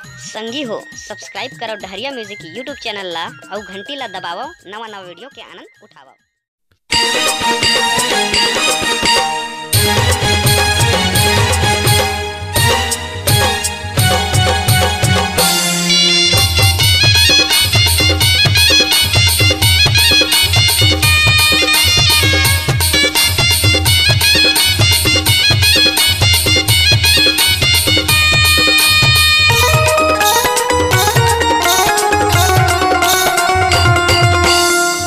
संगी हो सब्सक्राइब करो डहरिया म्यूजिक यूट्यूब चैनल ला और घंटी ला दबावो नवा नवा वीडियो के आनंद उठावो।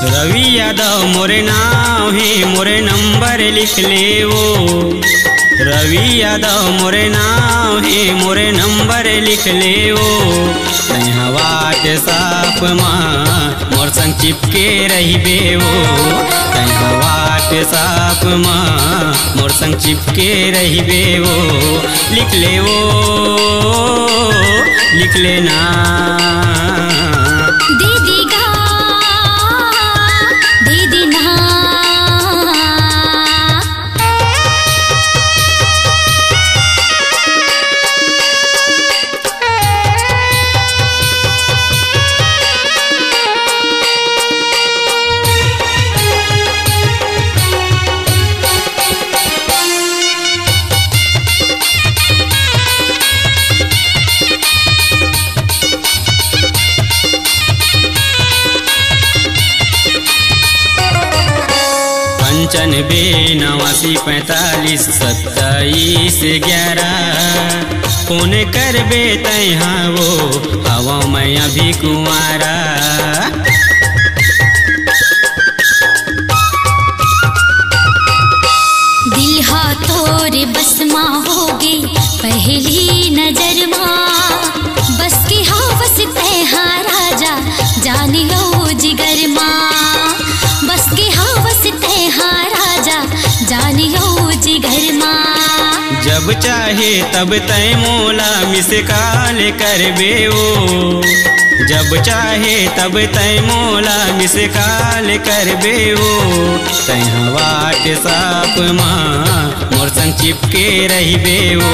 रवि यादव मोरे नाम है, मोरे नंबर लिख ले वो। रवि यादव मोरे नाम है, मोरे नंबर लिख ले वो। हवा के साफ माँ मोर संग चिपके रही बे वो। हवा के साफ माँ मोर संग चिपके रही बे वो। लिख ले वो, लिख लेना पंचानबे 89 45 27 11 फोन करबे तैहा वो हवा मैं अभी कुंवारा। दिल हा तोरे बस माँ होगे पहली नजर माँ। बस के हवस तैहा राजा जानियो जिगर माँ। बस के हवस तैहा राजा जानियो जिगर माँ। जब चाहे तब तय मोला मिस कॉल करबे वो। जब चाहे तब तय मोला मिस कॉल करबे वो। तैहा व्हाट्सएप माँ मोर संग चिपके रहिबे वो।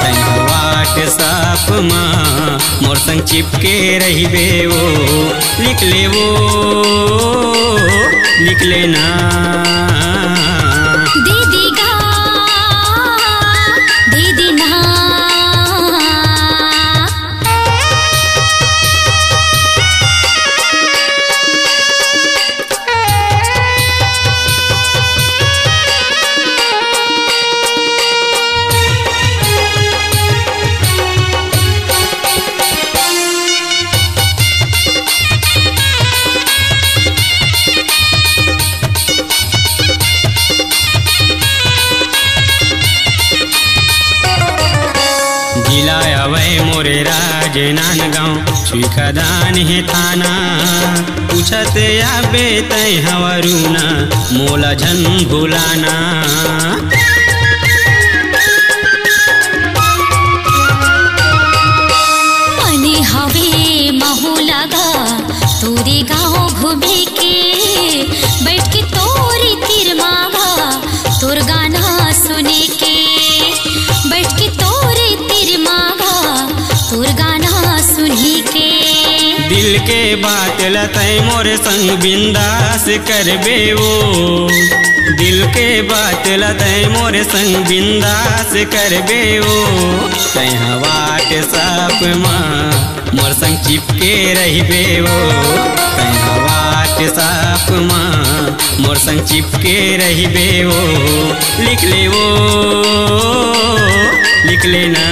तैहा व्हाट्सएप माँ मोर संग चिपके रहिबे वो। लिख ले वो, लिख लेना मोरे राजनांदगांव छुईखदान है थाना। पूछत आबे तय हवरुना मोला झन भुलाना। मने हवे महू लगा तोरे गाँव घूमे के। बैठ के तोरी तिर मावा तोर गाना सुने के। बैठ के तोरे तिर मावा तोर गाना सुनी के। दिल के बात लतय मोरे संग बिंदास करबे वो। दिल के बात लतय मोरे संग बिंदास करबे वो। तैहा व्हाट्सएप माँ मोर संग चिपके रहिबे वो। तैहा व्हाट्सएप माँ मोर संग चिपके रहिबे वो। लिख ले वो, लिख लेना।